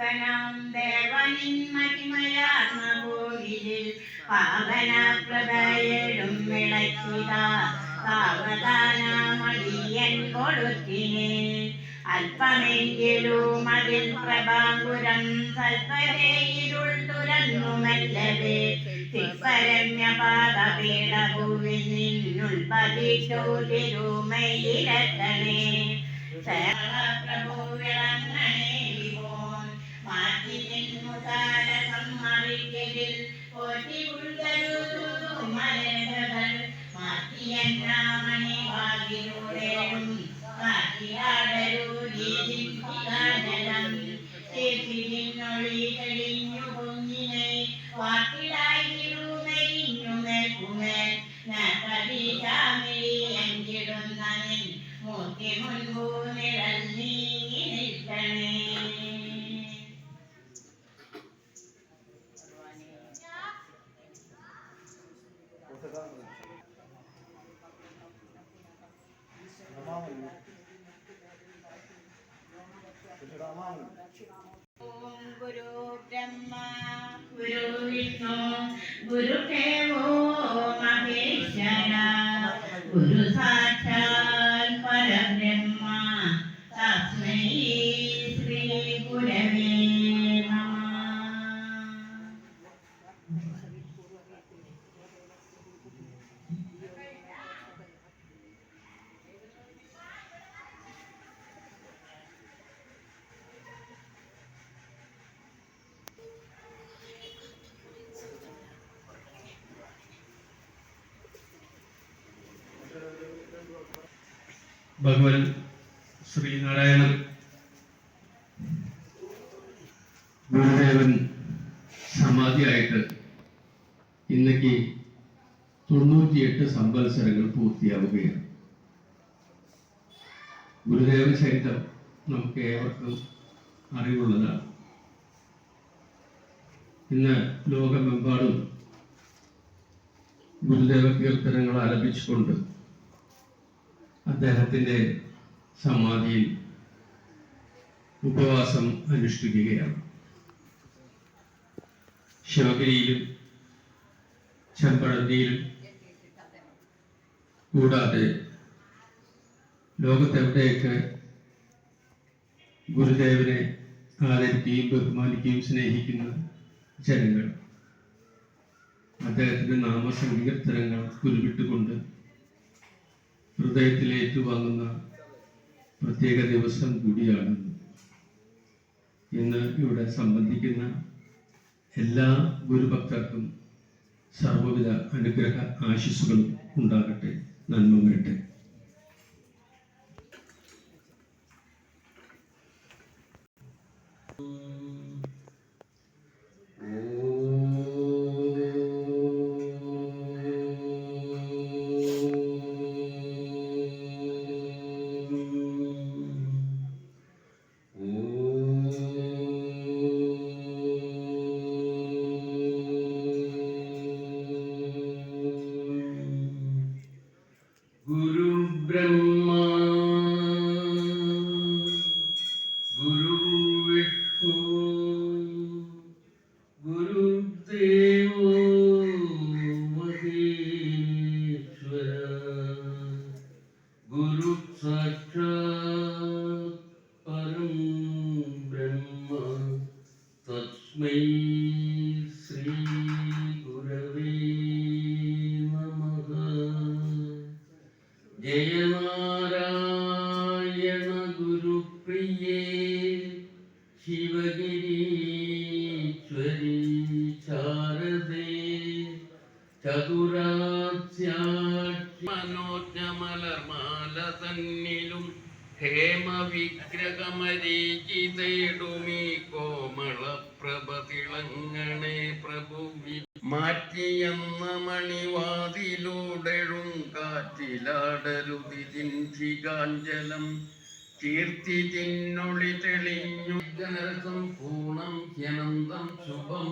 മൂകനാം ദേവനിൻ മഹിമയാത്മഭൂവിൽ പാവനപ്രഭയെഴും വിളക്കിത സാവധാനമടിയൻ കൊടുത്തിനെ അല്പമെങ്കിലും അതിൽ പ്രഭാപുരം സൽപ്പരേ ഇരുൾ തുറന്നുമല്ലവേ തിപ്പരമ്യപാദപീഠഭൂവിൽ നിന്നുൾപതിച്ചു തിരുമയിലെത്തണേ പ്രഭു വിളങ്ങണേ വിഭോൻ മാറ്റി നിന്നു താരകം മറിക്കലിൽ പോറ്റി ഉൾതരുതു മലകൾ മാറ്റിയന്നാമണി വാകിലൂടെയും കാറ്റിലാടരൂരിജലം ചേച്ചിനൊളി തെളിഞ്ഞു പൊങ്ങിനെ വാക്കിലായിരുമെരിഞ്ഞുമേൽക്കുമേൽ നീ മൂർത്തി മുൻപൂ നിഴൽ നീങ്ങി നിൽക്കണേ. ഓം ഗുരു ബ്രഹ്മ ഗുരു വിഷ്ണു ഗുരുദേവോ മഹേശ്വര ഗുരു സാക്ഷാൽ പരബ്രഹ്മ തസ്മൈ ശ്രീ ഗുരവേ ഭഗവാൻ ശ്രീനാരായണൻ ഗുരുദേവൻ സമാധിയായിട്ട് ഇന്നേക്ക് 98 സംവത്സരങ്ങൾ പൂർത്തിയാവുകയാണ്. ഗുരുദേവ ചരിത്രം നമുക്ക് ഏവർക്കും അറിവുള്ളതാണ്. ഇന്ന് ലോകമെമ്പാടും ഗുരുദേവ കീർത്തനങ്ങൾ ആലപിച്ചുകൊണ്ട് അദ്ദേഹത്തിൻ്റെ സമാധിയിൽ ഉപവാസം അനുഷ്ഠിക്കുകയാണ്. ശിവഗിരിയിലും ചെമ്പഴന്തിയിലും കൂടാതെ ലോകത്തെവിടെയൊക്കെ ഗുരുദേവനെ ആദരിക്കുകയും ബഹുമാനിക്കുകയും സ്നേഹിക്കുന്ന ജനങ്ങൾ അദ്ദേഹത്തിൻ്റെ നാമസങ്കീർത്തനങ്ങൾ ഉരുവിട്ടുകൊണ്ട് ഹൃദയത്തിൽ ഏറ്റുവാങ്ങുന്ന പ്രത്യേക ദിവസം കൂടിയാണ് ഇന്ന് ഇവിടെ സംബന്ധിക്കുന്ന എല്ലാ ഗുരുഭക്തർക്കും സർവ്വവിധ അനുഗ്രഹ ആശിസ്സുകളും ഉണ്ടാകട്ടെ, നന്മ വരട്ടെ. ഗുരു ബ്രഹ്മ ഗുരു വിഷ്ണു ഗുരുദേവോ മഹേശ്വര ഗുരു സാക്ഷാത് പരം ബ്രഹ്മ തസ്മൈ ശ്രീ ഗുരവേ നമഃ. ജയനാരായണ ഗുരുപ്രിയേ ശിവഗിരീശ്വരി ശാരദേ ചതുരാസ്യാക്ഷി മനോജ്ഞമലർമാല തന്നിലും ഹേമവിഗ്രഹമരീചിതേടുമീ കോമള പ്രഭ തിളങ്ങണേ പ്രഭുവി മാറ്റിയെന്ന മണിവാതിലൂടെഴും കാറ്റിലാടരുതിഞ്ചികാഞ്ചലം കീർത്തി ചിന്നൊളി തെളിഞ്ഞു സമ്പൂർണം ഹ്യനന്തം ശുഭം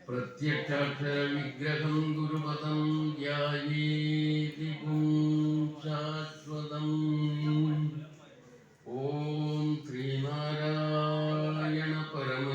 പ്രത്യക്ഷാക്ഷര വിഗ്രഹം ഗുരുപദം ധ്യായേതി ശാശ്വതം. ഓം ശ്രീനാരായണ പരമ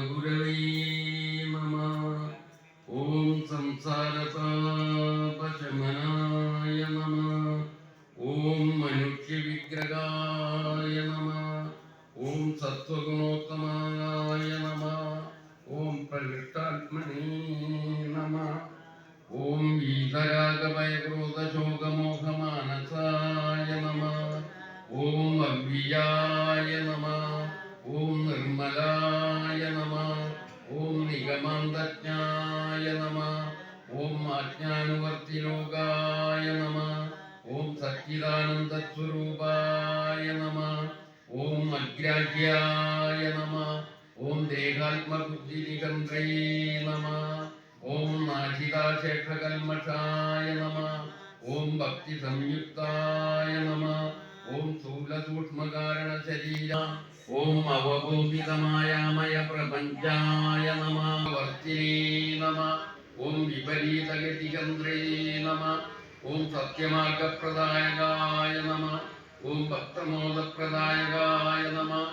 ശാന്തജ്ഞായ നമഃ. ഓം ആജ്ഞാനുവർത്തിലോകായ നമഃ. ഓം സച്ചിദാനന്ദസ്വരൂപായ നമഃ. ഓം അഗ്രാഹ്യായ നമഃ. ഓം ദേഹാത്മബുദ്ധിനികന്ത്രേ നമഃ. ഓം നാശികാശേഷകൽമഷായ നമഃ. ഓം ഭക്തിസംയുക്തായ നമഃ. ഓം സ്ഥൂലസൂക്ഷ്മകാരണശരീര. ഓം അവബോധിതമായാമയ പ്രപഞ്ചായ നമഃ. വർത്തിനേ നമഃ. ഓം വിപരീതഗതികന്ത്രേ നമഃ. ഓം സത്യമാർഗപ്രദായകായ നമഃ. ഓം ഭക്തമോദപ്രദായകായ നമഃ.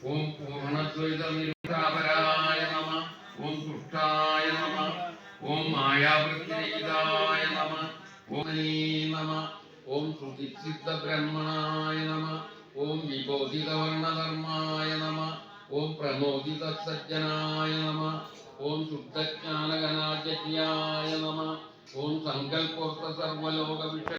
ഓം പൂർണ്ണദ്വൈതനിരുദ്ധാപരായ നമഃ. ഓം തുഷ്ടായ നമഃ. ഓം മായാവൃത്തിരഹിതായ നമഃ. ഓം നമഃ. ഓം ശ്രുതിസിദ്ധബ്രഹ്മണായ നമഃ. ഓം വിബോധിതവർണധർമായ നമഃ. ഓം പ്രമോദിതസജ്ജനായ നമഃ. ഓം ശുദ്ധജ്ഞാനഗണാചര്യായ നമഃ. ഓം സങ്കൽപ്പോക്ത സർവലോക